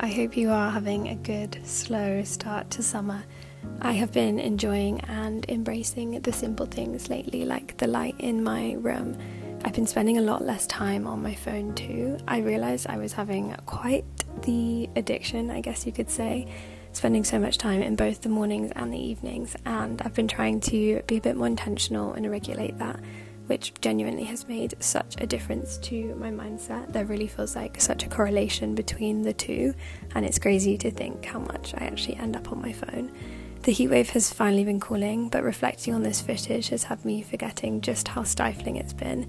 I hope you are having a good, slow start to summer. I have been enjoying and embracing the simple things lately, like the light in my room. I've been spending a lot less time on my phone too. I realised I was having quite the addiction, I guess you could say, spending so much time in both the mornings and the evenings, and I've been trying to be a bit more intentional and regulate that, which genuinely has made such a difference to my mindset. There really feels like such a correlation between the two, and it's crazy to think how much I actually end up on my phone. The heatwave has finally been cooling, but reflecting on this footage has had me forgetting just how stifling it's been.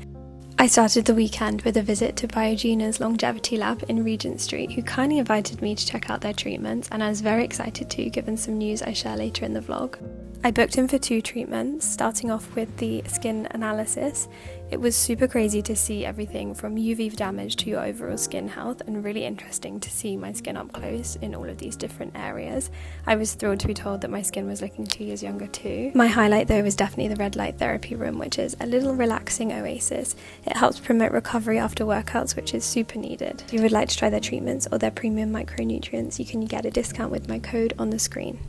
I started the weekend with a visit to Biogena's longevity lab in Regent Street, who kindly invited me to check out their treatments, and I was very excited too, given some news I share later in the vlog. I booked in for 2 treatments, starting off with the skin analysis. It was super crazy to see everything from UV damage to your overall skin health, and really interesting to see my skin up close in all of these different areas. I was thrilled to be told that my skin was looking 2 years younger too. My highlight though was definitely the red light therapy room, which is a little relaxing oasis. It helps promote recovery after workouts, which is super needed. If you would like to try their treatments or their premium micronutrients, you can get a discount with my code on the screen.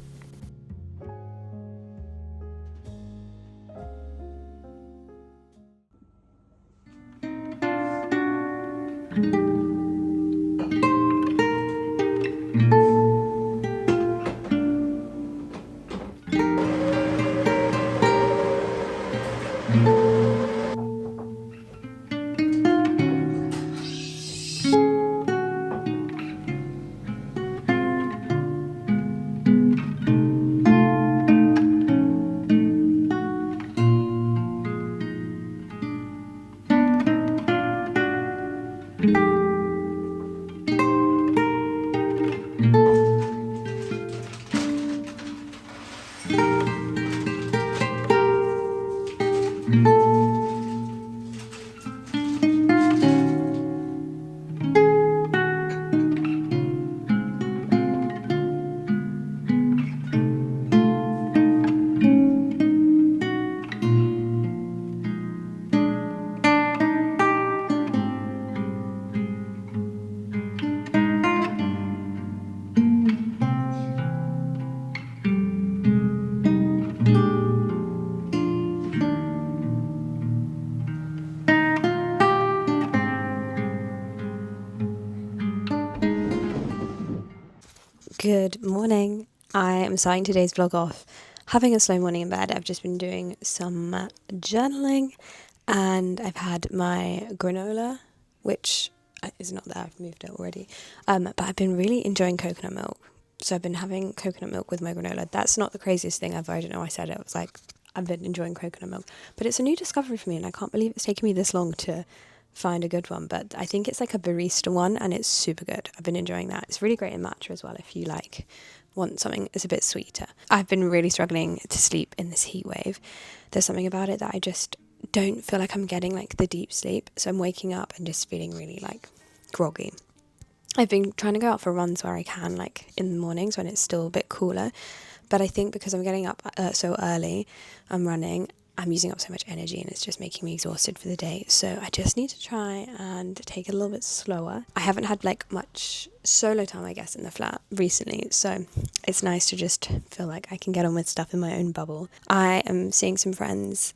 Good morning. I am starting today's vlog off having a slow morning in bed. I've just been doing some journaling and I've had my granola, which is not there, I've moved it already. But I've been really enjoying coconut milk. So I've been having coconut milk with my granola. That's not the craziest thing ever. I don't know why I said it. It was like, I've been enjoying coconut milk. But it's a new discovery for me and I can't believe it's taken me this long to find a good one, but I think it's like a barista one and it's super good. I've been enjoying that. It's really great in matcha as well if you want something that's a bit sweeter. I've been really struggling to sleep in this heat wave. There's something about it that I just don't feel like I'm getting like the deep sleep, so I'm waking up and just feeling really like groggy. I've been trying to go out for runs where I can, like in the mornings when it's still a bit cooler, but I think because I'm getting up so early, I'm running, I'm using up so much energy and it's just making me exhausted for the day. So I just need to try and take it a little bit slower. I haven't had like much solo time, I guess, in the flat recently. So it's nice to just feel like I can get on with stuff in my own bubble. I am seeing some friends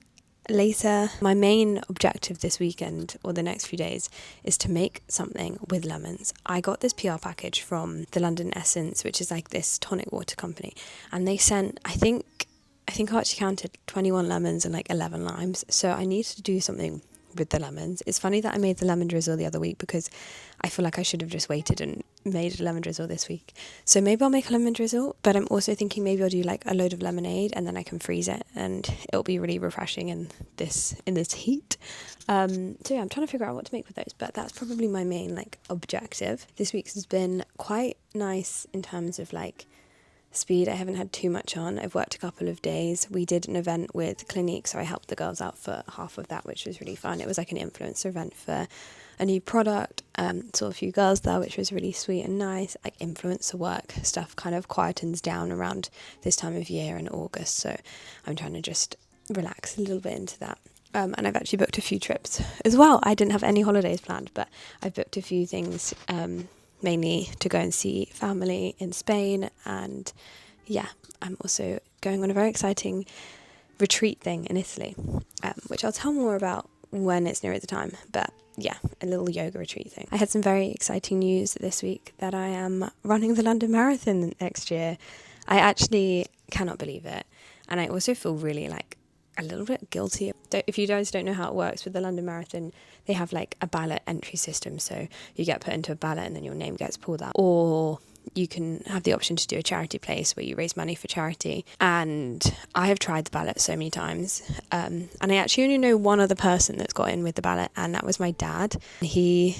later. My main objective this weekend or the next few days is to make something with lemons. I got this PR package from the London Essence, which is like this tonic water company. And they sent, I think I actually counted 21 lemons and like 11 limes. So I need to do something with the lemons. It's funny that I made the lemon drizzle the other week because I feel like I should have just waited and made a lemon drizzle this week. So maybe I'll make a lemon drizzle, but I'm also thinking maybe I'll do like a load of lemonade and then I can freeze it and it'll be really refreshing in this heat. So yeah, I'm trying to figure out what to make with those, but that's probably my main like objective. This week's has been quite nice in terms of like speed. I haven't had too much on. I've worked a couple of days. We did an event with Clinique, so I helped the girls out for half of that, which was really fun. It was like an influencer event for a new product. Saw a few girls there, which was really sweet and nice. Like influencer work stuff kind of quietens down around this time of year in August, so I'm trying to just relax a little bit into that. And I've actually booked a few trips as well. I didn't have any holidays planned, but I've booked a few things mainly to go and see family in Spain. And yeah, I'm also going on a very exciting retreat thing in Italy, which I'll tell more about when it's nearer the time. But yeah, a little yoga retreat thing. I had some very exciting news this week that I am running the London Marathon next year. I actually cannot believe it. And I also feel really like a little bit guilty. If you guys don't know how it works with the London Marathon, they have like a ballot entry system. So you get put into a ballot and then your name gets pulled out. Or you can have the option to do a charity place where you raise money for charity. And I have tried the ballot so many times. And I actually only know one other person that's got in with the ballot, and that was my dad. He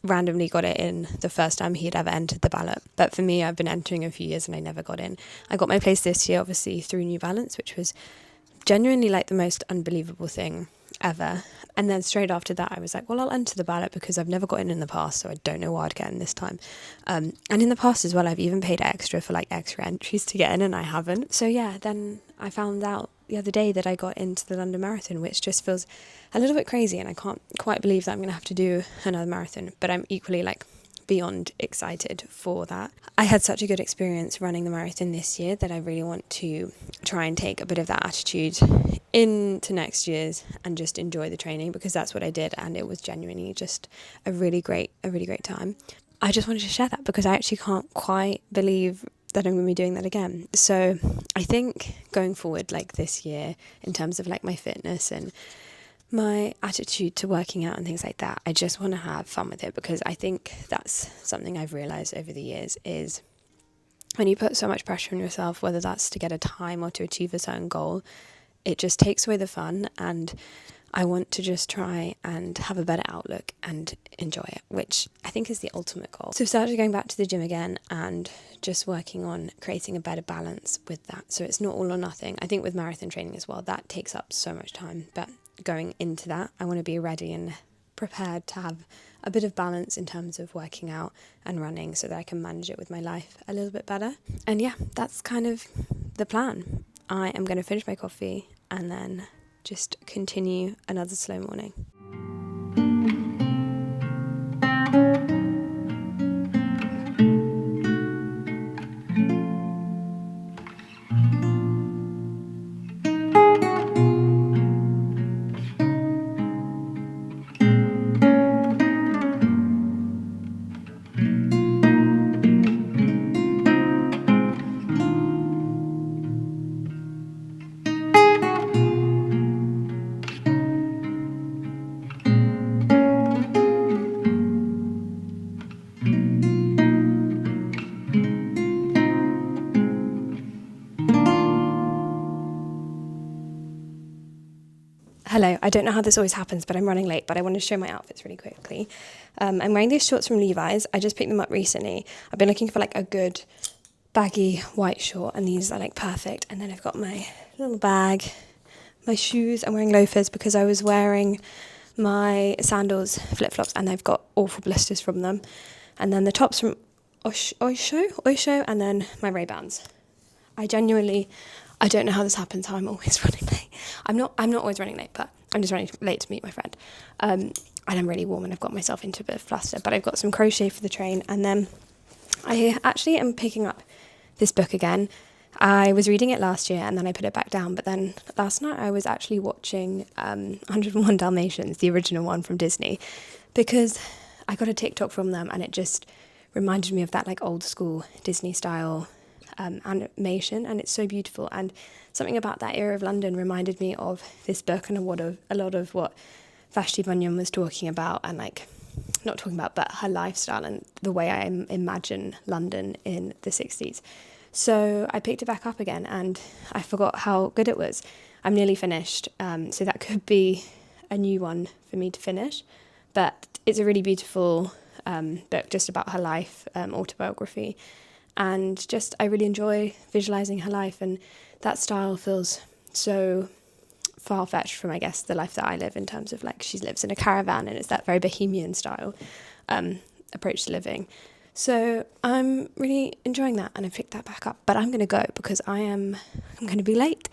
randomly got it in the first time he'd ever entered the ballot. But for me, I've been entering a few years and I never got in. I got my place this year, obviously, through New Balance, which was genuinely like the most unbelievable thing ever. And then straight after that I was like, well, I'll enter the ballot because I've never got in the past, so I don't know why I'd get in this time. And in the past as well, I've even paid extra for like extra entries to get in, and I haven't. So yeah, then I found out the other day that I got into the London Marathon, which just feels a little bit crazy, and I can't quite believe that I'm going to have to do another marathon, but I'm equally like beyond excited for that. I had such a good experience running the marathon this year that I really want to try and take a bit of that attitude into next year's and just enjoy the training, because that's what I did, and it was genuinely just a really great time. I just wanted to share that because I actually can't quite believe that I'm going to be doing that again. So I think going forward, like this year, in terms of like my fitness and my attitude to working out and things like that, I just want to have fun with it, because I think that's something I've realised over the years is when you put so much pressure on yourself, whether that's to get a time or to achieve a certain goal, it just takes away the fun. And I want to just try and have a better outlook and enjoy it, which I think is the ultimate goal. So I've started going back to the gym again and just working on creating a better balance with that. So it's not all or nothing. I think with marathon training as well, that takes up so much time. But going into that, I want to be ready and prepared to have a bit of balance in terms of working out and running so that I can manage it with my life a little bit better. And yeah, that's kind of the plan. I am going to finish my coffee and then just continue another slow morning. Hello, I don't know how this always happens, but I'm running late, but I want to show my outfits really quickly. I'm wearing these shorts from Levi's. I just picked them up recently. I've been looking for like a good baggy white short, and these are like perfect. And then I've got my little bag, my shoes. I'm wearing loafers because I was wearing my sandals, flip-flops, and I've got awful blisters from them. And then the tops from Oysho, and then my Ray-Bans. I don't know how this happens, how I'm always running late. I'm not always running late, but I'm just running late to meet my friend. And I'm really warm and I've got myself into a bit of fluster, but I've got some crochet for the train. And then I actually am picking up this book again. I was reading it last year and then I put it back down, but then last night I was actually watching 101 Dalmatians, the original one from Disney, because I got a TikTok from them and it just reminded me of that like old school Disney style animation, and it's so beautiful. And something about that era of London reminded me of this book and a lot of what Vashti Bunyan was talking about, and like not talking about, but her lifestyle and the way I imagine London in the 60s. So I picked it back up again and I forgot how good it was. I'm nearly finished, so that could be a new one for me to finish, but it's a really beautiful book just about her life, autobiography. And just I really enjoy visualising her life, and that style feels so far-fetched from, I guess, the life that I live, in terms of like she lives in a caravan and it's that very bohemian style approach to living. So I'm really enjoying that and I've picked that back up, but I'm going to go because I'm going to be late.